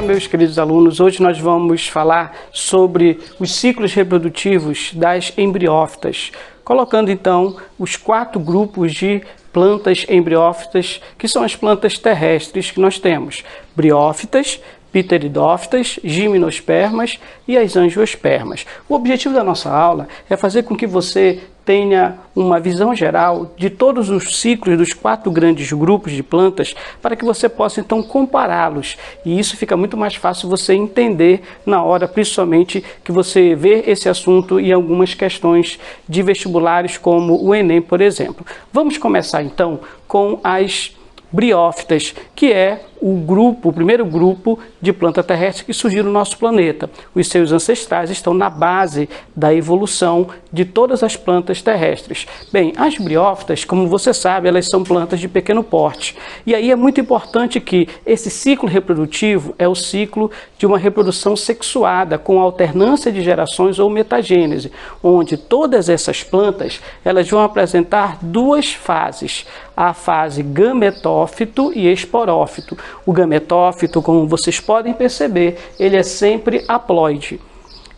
Olá, meus queridos alunos. Hoje nós vamos falar sobre os ciclos reprodutivos das embriófitas, colocando então os 4 grupos de plantas embriófitas, que são as plantas terrestres que nós temos: briófitas, pteridófitas, gimnospermas e as angiospermas. O objetivo da nossa aula é fazer com que você tenha uma visão geral de todos os ciclos dos 4 grandes grupos de plantas, para que você possa então compará-los, e isso fica muito mais fácil você entender na hora, principalmente que você vê esse assunto em algumas questões de vestibulares como o Enem, por exemplo. Vamos começar então com as briófitas, que é o primeiro grupo de planta terrestre que surgiu no nosso planeta. Os seus ancestrais estão na base da evolução de todas as plantas terrestres. Bem, as briófitas, como você sabe, elas são plantas de pequeno porte. E aí é muito importante que esse ciclo reprodutivo é o ciclo de uma reprodução sexuada, com alternância de gerações ou metagênese, onde todas essas plantas elas vão apresentar 2 fases: a fase gametófito e esporófito. O gametófito, como vocês podem perceber, ele é sempre haploide,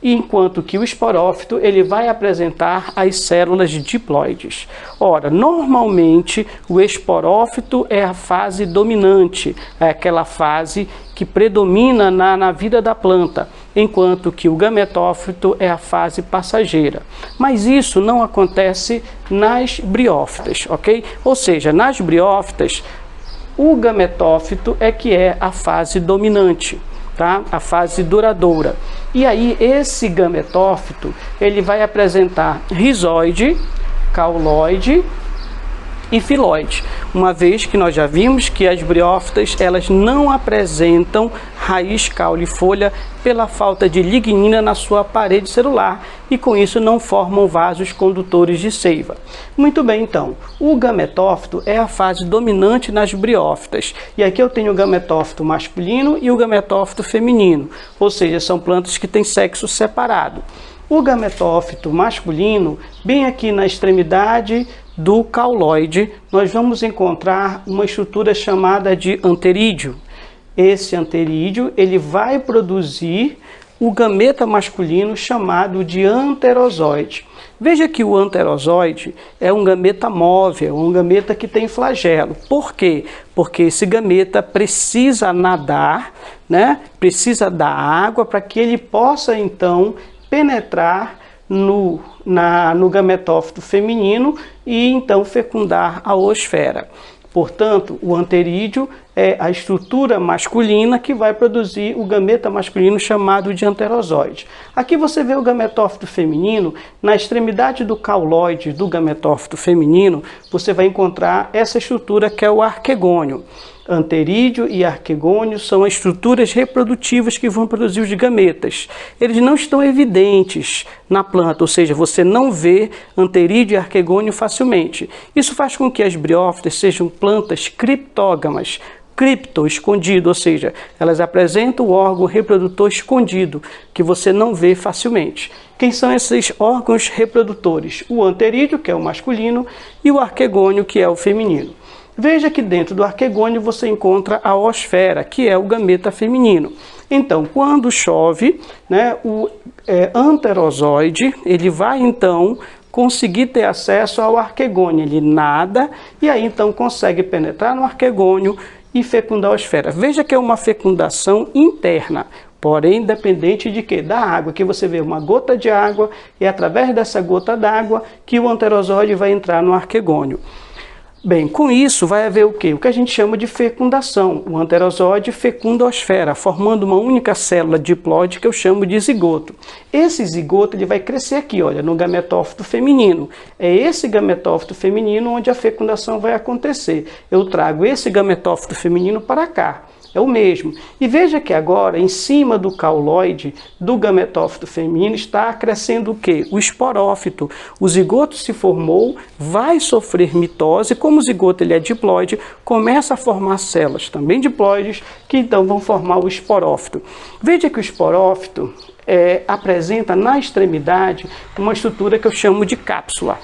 enquanto que o esporófito ele vai apresentar as células diploides. Ora, normalmente o esporófito é a fase dominante, é aquela fase que predomina na vida da planta, enquanto que o gametófito é a fase passageira. Mas isso não acontece nas briófitas, ok? Ou seja, nas briófitas, o gametófito é que é a fase dominante, tá? A fase duradoura. E aí esse gametófito ele vai apresentar rizóide, cauloide e filóide, uma vez que nós já vimos que as briófitas elas não apresentam raiz, caule e folha pela falta de lignina na sua parede celular, e com isso não formam vasos condutores de seiva. Muito bem, então, o gametófito é a fase dominante nas briófitas, e aqui eu tenho o gametófito masculino e o gametófito feminino, ou seja, são plantas que têm sexo separado. O gametófito masculino, bem aqui na extremidade do cauloide, nós vamos encontrar uma estrutura chamada de anterídeo. Esse anterídeo ele vai produzir o gameta masculino chamado de anterozoide. Veja que o anterozoide é um gameta móvel, um gameta que tem flagelo. Por quê? Porque esse gameta precisa nadar, né? Precisa da água para que ele possa então penetrar no gametófito feminino e então fecundar a oosfera. Portanto, o anterídeo é a estrutura masculina que vai produzir o gameta masculino chamado de anterozoide. Aqui você vê o gametófito feminino, na extremidade do cauloide do gametófito feminino, você vai encontrar essa estrutura que é o arquegônio. Anterídeo e arquegônio são as estruturas reprodutivas que vão produzir os gametas. Eles não estão evidentes na planta, ou seja, você não vê anterídeo e arquegônio facilmente. Isso faz com que as briófitas sejam plantas criptógamas. Cripto, escondido, ou seja, elas apresentam o órgão reprodutor escondido, que você não vê facilmente. Quem são esses órgãos reprodutores? O anterídeo, que é o masculino, e o arquegônio, que é o feminino. Veja que dentro do arquegônio você encontra a oosfera, que é o gameta feminino. Então, quando chove, né, o anterozoide ele vai então conseguir ter acesso ao arquegônio. Ele nada e aí então consegue penetrar no arquegônio e fecundar a oosfera. Veja que é uma fecundação interna, porém independente de quê? Da água, que você vê uma gota de água e é através dessa gota d'água que o anterozoide vai entrar no arquegônio. Bem, com isso vai haver o quê? O que a gente chama de fecundação. O anterozoide fecunda a oosfera, formando uma única célula diploide que eu chamo de zigoto. Esse zigoto ele vai crescer aqui, olha, no gametófito feminino. É esse gametófito feminino onde a fecundação vai acontecer. Eu trago esse gametófito feminino para cá. É o mesmo. E veja que agora, em cima do cauloide do gametófito feminino, está crescendo o quê? O esporófito. O zigoto se formou, vai sofrer mitose. Como o zigoto ele é diploide, começa a formar células também diploides, que então vão formar o esporófito. Veja que o esporófito apresenta na extremidade uma estrutura que eu chamo de cápsula.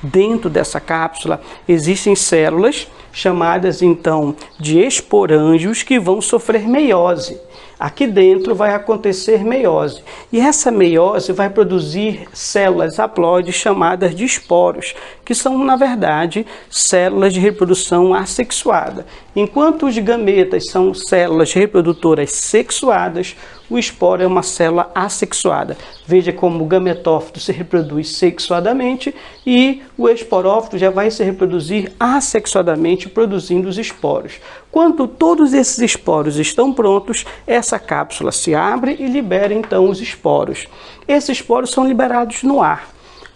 dentro dessa cápsula existem células chamadas então de esporângios que vão sofrer meiose. Aqui dentro vai acontecer meiose e essa meiose vai produzir células haploides chamadas de esporos, que são na verdade células de reprodução assexuada. Enquanto os gametas são células reprodutoras sexuadas, o esporo é uma célula assexuada. Veja como o gametófito se reproduz sexuadamente e o esporófito já vai se reproduzir assexuadamente, produzindo os esporos. Quando todos esses esporos estão prontos, essa cápsula se abre e libera então os esporos. Esses esporos são liberados no ar.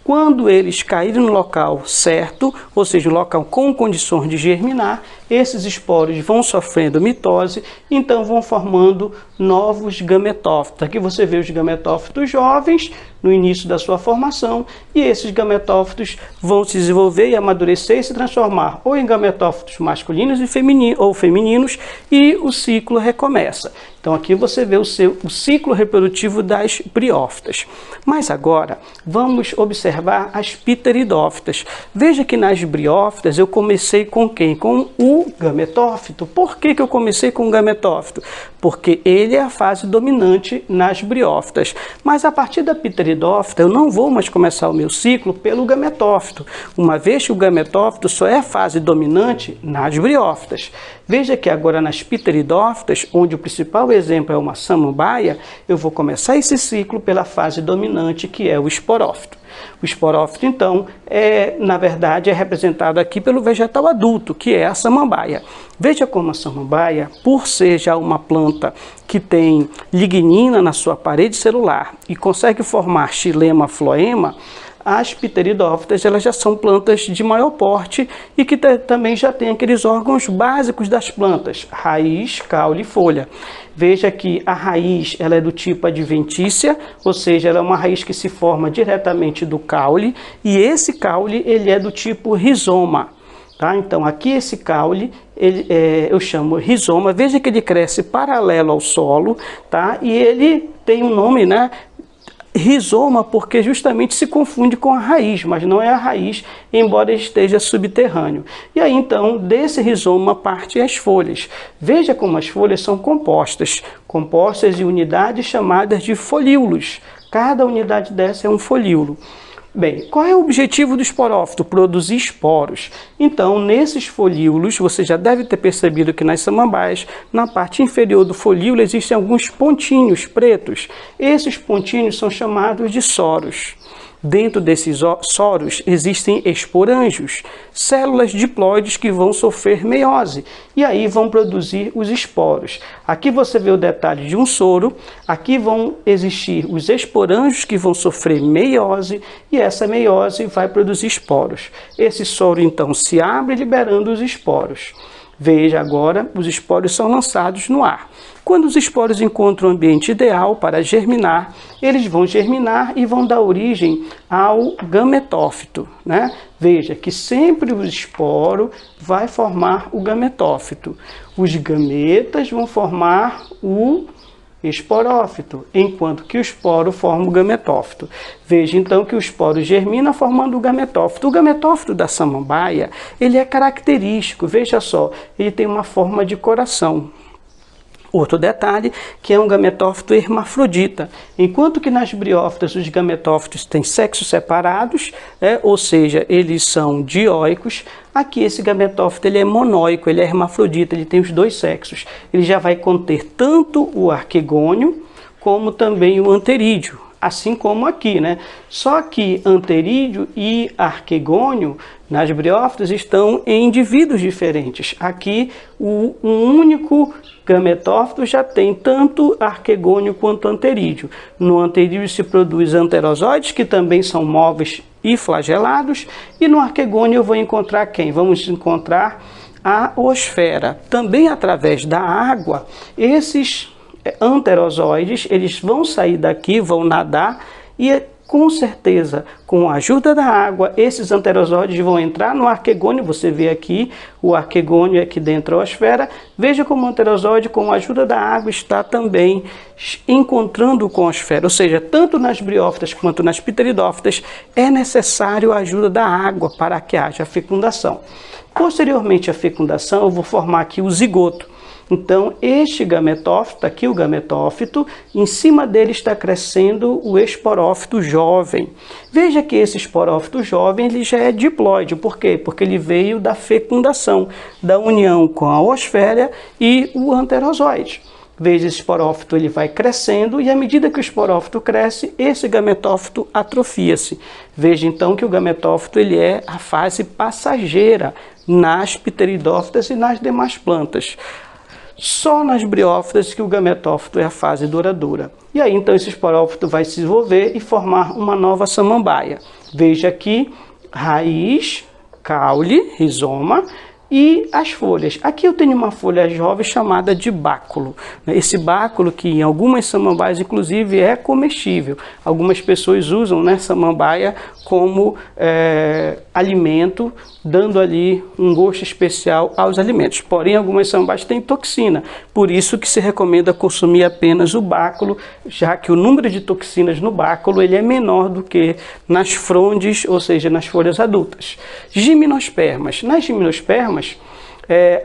Quando eles caírem no local certo, ou seja, no local com condições de germinar, esses esporos vão sofrendo mitose, então vão formando novos gametófitos. Aqui você vê os gametófitos jovens no início da sua formação e esses gametófitos vão se desenvolver e amadurecer e se transformar ou em gametófitos masculinos e femininos e o ciclo recomeça. Então aqui você vê o ciclo reprodutivo das briófitas. Mas agora vamos observar as pteridófitas. Veja que nas briófitas eu comecei com quem? Com o gametófito. Por que eu comecei com o gametófito? Porque ele é a fase dominante nas briófitas. Mas a partir da pteridófita eu não vou mais começar o meu ciclo pelo gametófito, uma vez que o gametófito só é a fase dominante nas briófitas. Veja que agora nas pteridófitas, onde o principal exemplo é uma samambaia, eu vou começar esse ciclo pela fase dominante, que é o esporófito. O esporófito, então, na verdade, é representado aqui pelo vegetal adulto, que é a samambaia. Veja como a samambaia, por ser já uma planta que tem lignina na sua parede celular e consegue formar xilema, floema, as pteridófitas elas já são plantas de maior porte e que também já tem aqueles órgãos básicos das plantas, raiz, caule e folha. Veja que a raiz ela é do tipo adventícia, ou seja, ela é uma raiz que se forma diretamente do caule, e esse caule ele é do tipo rizoma. Tá? Então aqui esse caule eu chamo rizoma. Veja que ele cresce paralelo ao solo, tá? E ele tem um nome, né? Rizoma, porque justamente se confunde com a raiz, mas não é a raiz, embora esteja subterrâneo. E aí então desse rizoma partem as folhas. Veja como as folhas são compostas de unidades chamadas de folíolos. Cada unidade dessa é um folíolo. Bem, qual é o objetivo do esporófito? Produzir esporos. Então, nesses folíolos, você já deve ter percebido que nas samambaias, na parte inferior do folíolo, existem alguns pontinhos pretos. Esses pontinhos são chamados de soros. Dentro desses soros existem esporângios, células diploides que vão sofrer meiose e aí vão produzir os esporos. Aqui você vê o detalhe de um soro, aqui vão existir os esporângios que vão sofrer meiose e essa meiose vai produzir esporos. Esse soro então se abre liberando os esporos. Veja agora, os esporos são lançados no ar. Quando os esporos encontram o ambiente ideal para germinar, eles vão germinar e vão dar origem ao gametófito, né? Veja que sempre o esporo vai formar o gametófito. Os gametas vão formar o esporófito, enquanto que o esporo forma o gametófito. Veja então que o esporo germina formando o gametófito. O gametófito da samambaia, ele é característico, veja só, ele tem uma forma de coração. Outro detalhe, que é um gametófito hermafrodita, enquanto que nas briófitas os gametófitos têm sexos separados, ou seja, eles são dioicos, aqui esse gametófito ele é monóico, ele é hermafrodita, ele tem os dois sexos. Ele já vai conter tanto o arquegônio como também o anterídeo, assim como aqui, né? Só que anterídeo e arquegônio nas briófitas estão em indivíduos diferentes. Aqui um único gametófito já tem tanto arquegônio quanto anterídeo. No anterídeo se produz anterozoides, que também são móveis e flagelados, e no arquegônio eu vou encontrar quem? Vamos encontrar a osfera. Também através da água, esses anterozoides, eles vão sair daqui, vão nadar e Com certeza, com a ajuda da água, esses anterozoides vão entrar no arquegônio. Você vê aqui o arquegônio aqui dentro da esfera. Veja como o anterozoide, com a ajuda da água, está também encontrando com a esfera. Ou seja, tanto nas briófitas quanto nas pteridófitas é necessário a ajuda da água para que haja fecundação. Posteriormente à fecundação, eu vou formar aqui o zigoto. Então, este gametófito, aqui o gametófito, em cima dele está crescendo o esporófito jovem. Veja que esse esporófito jovem ele já é diploide. Por quê? Porque ele veio da fecundação, da união com a oosfera e o anterozoide. Veja, esse esporófito ele vai crescendo e à medida que o esporófito cresce, esse gametófito atrofia-se. Veja então que o gametófito ele é a fase passageira nas pteridófitas e nas demais plantas. Só nas briófitas que o gametófito é a fase duradoura. E aí então esse esporófito vai se desenvolver e formar uma nova samambaia. Veja aqui raiz, caule, rizoma e as folhas. Aqui eu tenho uma folha jovem chamada de báculo. Esse báculo que em algumas samambaias inclusive é comestível. Algumas pessoas usam, né, samambaia como alimento, dando ali um gosto especial aos alimentos. Porém, algumas samambaias têm toxina, por isso que se recomenda consumir apenas o báculo, já que o número de toxinas no báculo ele é menor do que nas frondes, ou seja, nas folhas adultas. Gimnospermas. Nas gimnospermas,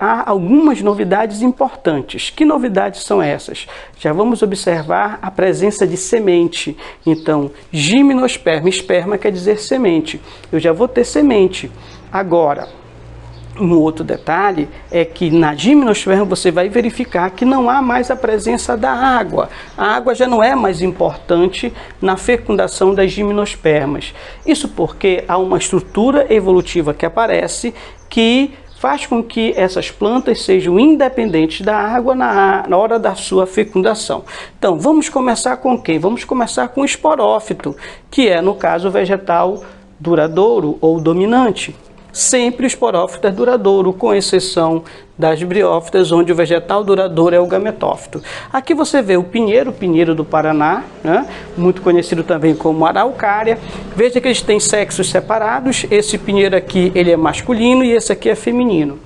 há algumas novidades importantes. Que novidades são essas? Já vamos observar a presença de semente. Então, gimnosperma, esperma quer dizer semente. Eu já vou ter semente. Agora, um outro detalhe é que na gimnosperma você vai verificar que não há mais a presença da água. A água já não é mais importante na fecundação das gimnospermas. Isso porque há uma estrutura evolutiva que aparece que faz com que essas plantas sejam independentes da água na hora da sua fecundação. Então, vamos começar com quem? Vamos começar com o esporófito, que é, no caso, o vegetal duradouro ou dominante. Sempre o esporófito é duradouro, com exceção das briófitas, onde o vegetal duradouro é o gametófito. Aqui você vê o pinheiro do Paraná, né? Muito conhecido também como araucária. Veja que eles têm sexos separados. Esse pinheiro aqui ele é masculino e esse aqui é feminino.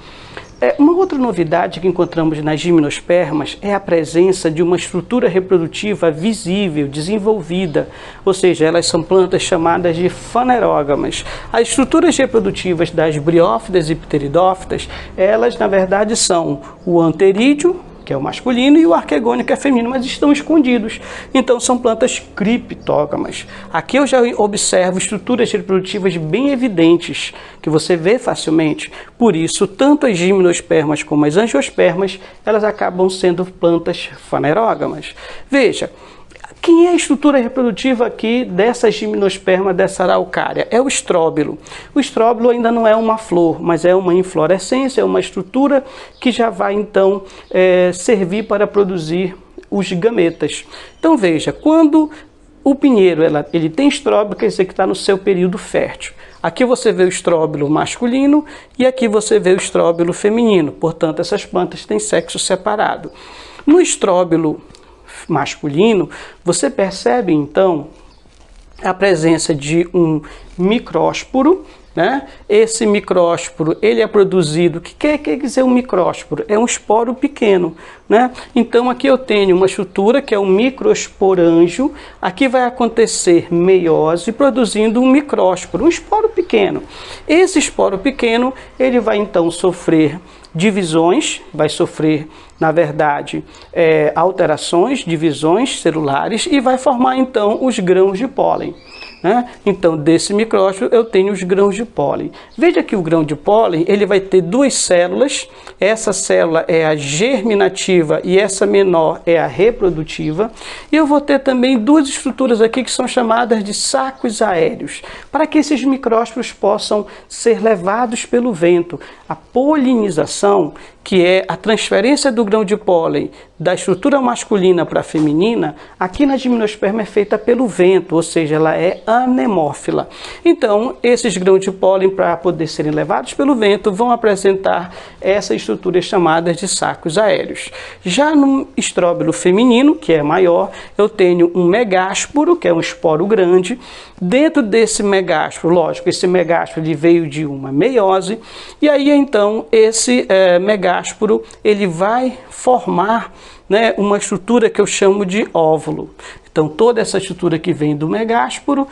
Uma outra novidade que encontramos nas gimnospermas é a presença de uma estrutura reprodutiva visível, desenvolvida, ou seja, elas são plantas chamadas de fanerógamas. As estruturas reprodutivas das briófitas e pteridófitas, elas na verdade são o anterídeo, que é o masculino, e o arquegônio, que é feminino, mas estão escondidos. Então, são plantas criptógamas. Aqui eu já observo estruturas reprodutivas bem evidentes, que você vê facilmente. Por isso, tanto as gimnospermas como as angiospermas, elas acabam sendo plantas fanerógamas. Veja, quem é a estrutura reprodutiva aqui dessa gimnosperma, dessa araucária? É o estróbilo. O estróbilo ainda não é uma flor, mas é uma inflorescência, é uma estrutura que já vai então servir para produzir os gametas. Então veja, quando o pinheiro ele tem estróbilo, quer dizer que está no seu período fértil. Aqui você vê o estróbilo masculino e aqui você vê o estróbilo feminino. Portanto, essas plantas têm sexo separado. No estróbilo masculino, você percebe então a presença de um micrósporo, né? Esse micrósporo ele é produzido, o que quer dizer um micrósporo? É um esporo pequeno, né? Então aqui eu tenho uma estrutura que é um microesporângio, aqui vai acontecer meiose produzindo um micrósporo, um esporo pequeno. Esse esporo pequeno ele vai então sofrer divisões, vai sofrer, na verdade, alterações, divisões celulares e vai formar então os grãos de pólen. Né? Então, desse micrósporo eu tenho os grãos de pólen. Veja que o grão de pólen ele vai ter duas células. Essa célula é a germinativa e essa menor é a reprodutiva. E eu vou ter também duas estruturas aqui que são chamadas de sacos aéreos, para que esses micrósporos possam ser levados pelo vento. A polinização, que é a transferência do grão de pólen da estrutura masculina para a feminina, aqui na gimnosperma é feita pelo vento, ou seja, ela é anemófila. Então, esses grãos de pólen, para poder serem levados pelo vento, vão apresentar essa estrutura chamada de sacos aéreos. Já no estróbilo feminino, que é maior, eu tenho um megásporo, que é um esporo grande. Dentro desse megásporo, lógico, esse megásporo ele veio de uma meiose, e aí então esse megásporo ele vai formar, né, uma estrutura que eu chamo de óvulo. Então, toda essa estrutura que vem do megásporo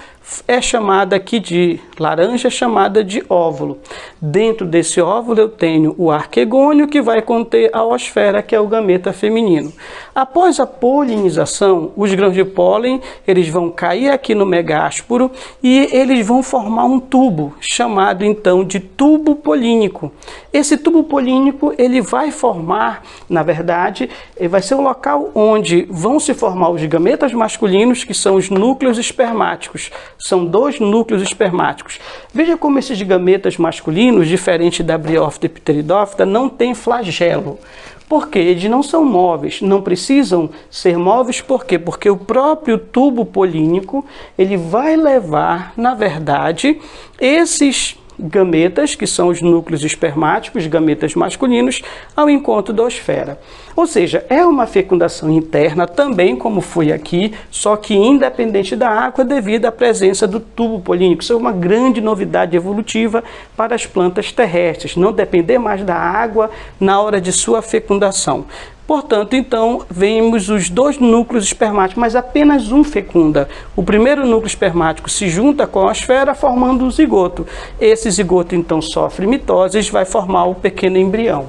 é chamada aqui de laranja, chamada de óvulo. Dentro desse óvulo eu tenho o arquegônio, que vai conter a oosfera, que é o gameta feminino. Após a polinização, os grãos de pólen eles vão cair aqui no megásporo e eles vão formar um tubo, chamado então de tubo polínico. Esse tubo polínico ele vai formar, na verdade, vai ser o local onde vão se formar os gametas masculinos, que são os núcleos espermáticos. São 2 núcleos espermáticos. Veja como esses gametas masculinos, diferente da briófita e pteridófita, não tem flagelo. Por quê? Eles não são móveis, não precisam ser móveis. Por quê? Porque o próprio tubo polínico ele vai levar, na verdade, esses gametas, que são os núcleos espermáticos, gametas masculinos, ao encontro da oosfera. Ou seja, é uma fecundação interna também, como foi aqui, só que independente da água, devido à presença do tubo polínico. Isso é uma grande novidade evolutiva para as plantas terrestres, não depender mais da água na hora de sua fecundação. Portanto, então, vemos os 2 núcleos espermáticos, mas apenas um fecunda. O primeiro núcleo espermático se junta com a oosfera, formando o zigoto. Esse zigoto, então, sofre mitose e vai formar o pequeno embrião.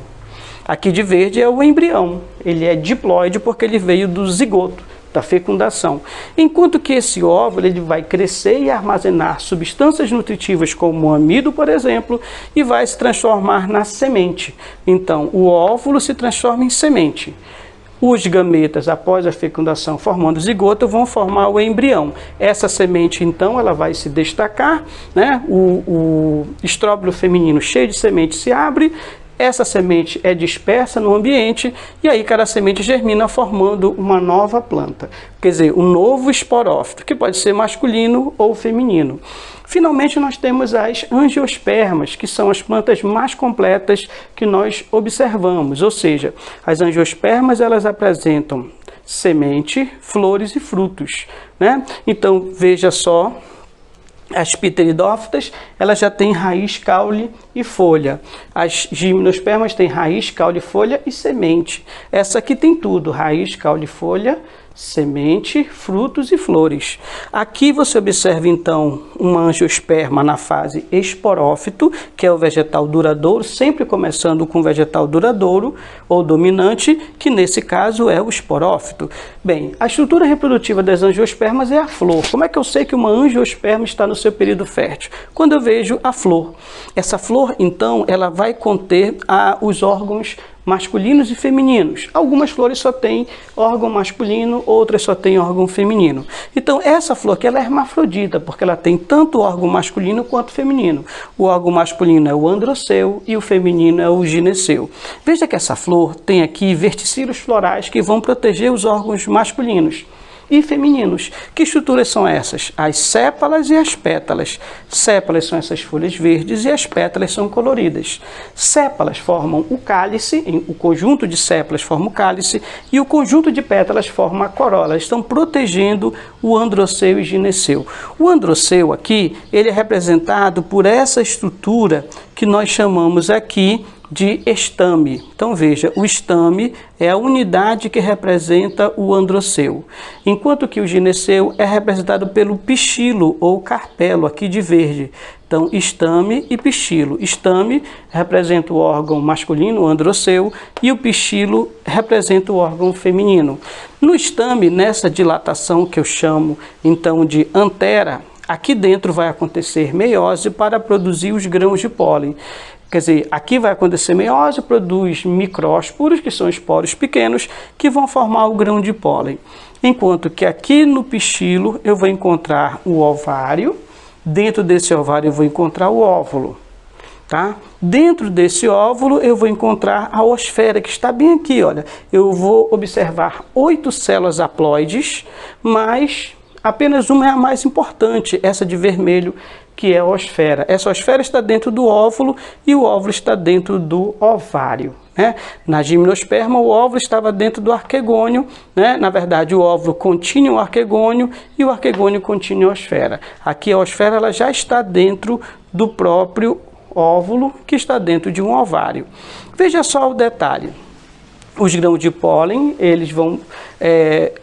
Aqui de verde é o embrião. Ele é diploide porque ele veio do zigoto, da fecundação. Enquanto que esse óvulo ele vai crescer e armazenar substâncias nutritivas como o amido, por exemplo, e vai se transformar na semente. Então, o óvulo se transforma em semente. Os gametas, após a fecundação, formando o zigoto, vão formar o embrião. Essa semente, então, ela vai se destacar, né? O estróbilo feminino cheio de semente se abre. Essa semente é dispersa no ambiente e aí cada semente germina formando uma nova planta. Quer dizer, um novo esporófito, que pode ser masculino ou feminino. Finalmente, nós temos as angiospermas, que são as plantas mais completas que nós observamos. Ou seja, as angiospermas elas apresentam semente, flores e frutos, né? Então, veja só. As pteridófitas, elas já têm raiz, caule e folha. As gimnospermas têm raiz, caule, folha e semente. Essa aqui tem tudo, raiz, caule, folha, semente, frutos e flores. Aqui você observa então uma angiosperma na fase esporófito, que é o vegetal duradouro, sempre começando com o vegetal duradouro ou dominante, que nesse caso é o esporófito. Bem, a estrutura reprodutiva das angiospermas é a flor. Como é que eu sei que uma angiosperma está no seu período fértil? Quando eu vejo a flor. Essa flor, então, ela vai conter os órgãos masculinos e femininos. Algumas flores só têm órgão masculino, outras só têm órgão feminino. Então, essa flor aqui ela é hermafrodita, porque ela tem tanto órgão masculino quanto feminino. O órgão masculino é o androceu e o feminino é o gineceu. Veja que essa flor tem aqui verticilos florais que vão proteger os órgãos masculinos e femininos. Que estruturas são essas? As sépalas e as pétalas. Sépalas são essas folhas verdes e as pétalas são coloridas. Sépalas formam o cálice, o conjunto de sépalas forma o cálice e o conjunto de pétalas forma a corola. Elas estão protegendo o androceu e gineceu. O androceu aqui, ele é representado por essa estrutura que nós chamamos aqui de estame. Então veja, o estame é a unidade que representa o androceu, enquanto que o gineceu é representado pelo pistilo ou carpelo, aqui de verde. Então, estame e pistilo. Estame representa o órgão masculino, o androceu, e o pistilo representa o órgão feminino. No estame, nessa dilatação que eu chamo então de antera, aqui dentro vai acontecer meiose para produzir os grãos de pólen. Quer dizer, aqui vai acontecer meiose, produz micrósporos, que são esporos pequenos, que vão formar o grão de pólen. Enquanto que aqui no pistilo eu vou encontrar o ovário, dentro desse ovário eu vou encontrar o óvulo. tá? Dentro desse óvulo eu vou encontrar a oosfera, que está bem aqui, olha. Eu vou observar 8 células haploides, mas apenas uma é a mais importante, essa de vermelho, que é a oosfera. Essa oosfera está dentro do óvulo e o óvulo está dentro do ovário, né? Na gimnosperma, o óvulo estava dentro do arquegônio, né? Na verdade, o óvulo continha o arquegônio e o arquegônio continha a oosfera. Aqui a oosfera ela já está dentro do próprio óvulo, que está dentro de um ovário. Veja só o detalhe. Os grãos de pólen, eles vão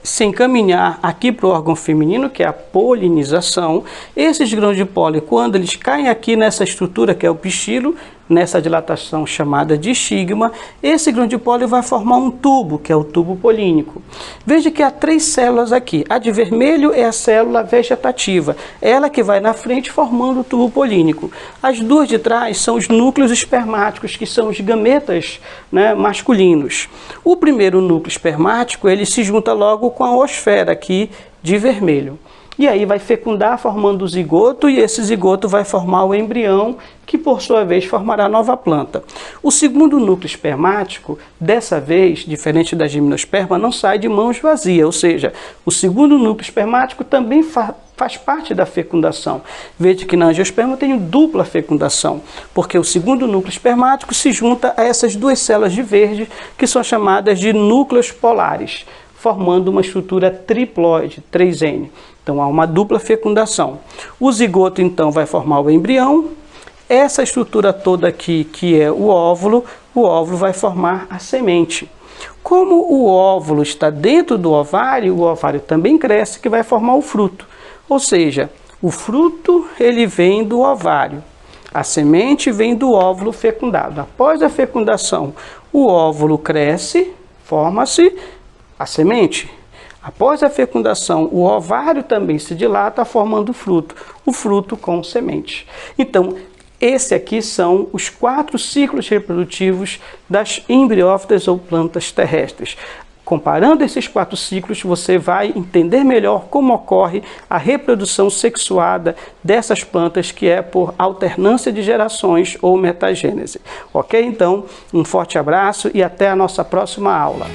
se encaminhar aqui para o órgão feminino, que é a polinização. Esses grãos de pólen, quando eles caem aqui nessa estrutura, que é o pistilo, nessa dilatação chamada de estigma, esse grão de pólen vai formar um tubo, que é o tubo polínico. Veja que há 3 células aqui. A de vermelho é a célula vegetativa, ela que vai na frente formando o tubo polínico. As 2 de trás são os núcleos espermáticos, que são os gametas, né, masculinos. O primeiro núcleo espermático, ele se junta logo com a oosfera aqui de vermelho. E aí vai fecundar formando o zigoto, e esse zigoto vai formar o embrião, que por sua vez formará a nova planta. O segundo núcleo espermático, dessa vez, diferente da gimnosperma, não sai de mãos vazias, ou seja, o segundo núcleo espermático também faz parte da fecundação. Veja que na angiosperma tem dupla fecundação, porque o segundo núcleo espermático se junta a essas 2 células de verde, que são chamadas de núcleos polares, formando uma estrutura triploide, 3N. Então há uma dupla fecundação. O zigoto então vai formar o embrião. Essa estrutura toda aqui, que é o óvulo vai formar a semente. Como o óvulo está dentro do ovário, o ovário também cresce, que vai formar o fruto. Ou seja, o fruto ele vem do ovário. A semente vem do óvulo fecundado. Após a fecundação, o óvulo cresce, forma-se a semente. Após a fecundação, o ovário também se dilata, formando o fruto com semente. Então, esse aqui são os 4 ciclos reprodutivos das embriófitas ou plantas terrestres. Comparando esses 4 ciclos, você vai entender melhor como ocorre a reprodução sexuada dessas plantas, que é por alternância de gerações ou metagênese. Ok? Então, um forte abraço e até a nossa próxima aula.